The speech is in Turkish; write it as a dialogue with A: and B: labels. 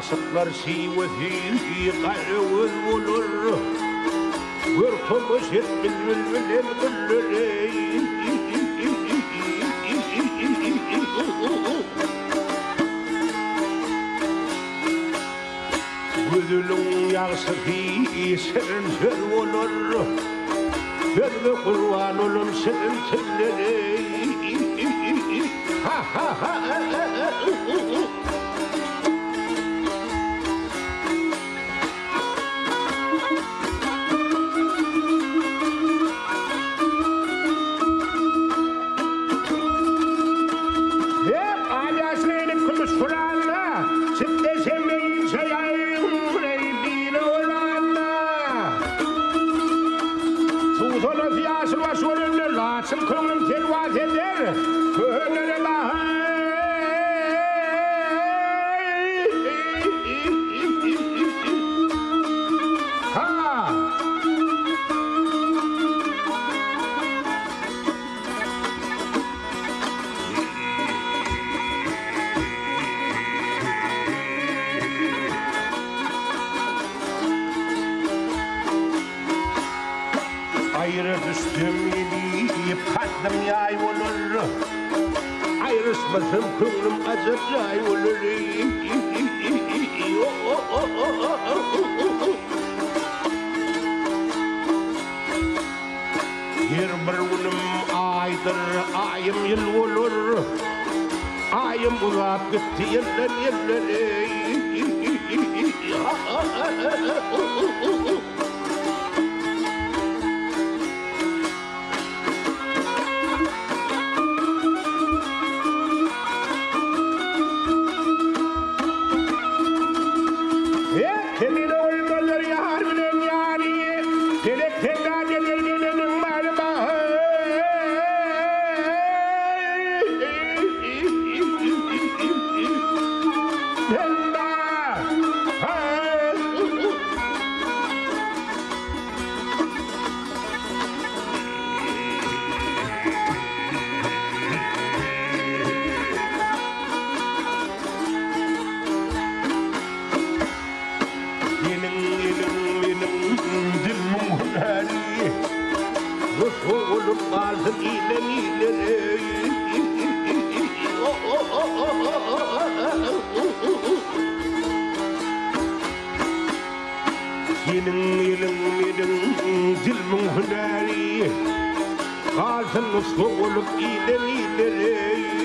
A: Asıklar sivetili qarıvız olur Vırtımız etmil bülbülem güllürey Güdülün yağsı serin sör olur Sörbe kurban olun serin tillerey Ha ha ha Some coming to watch it there. Ayrı düştüm yedi patlam yay olur Ayrışmasın kıvrım acır yay olur Her bir günüm aydır ayım yıl olur Ayım uzak gitti yerler Oğlum kalsın ileri Senin elin benim dilmin hüneri Kalsın olup ileri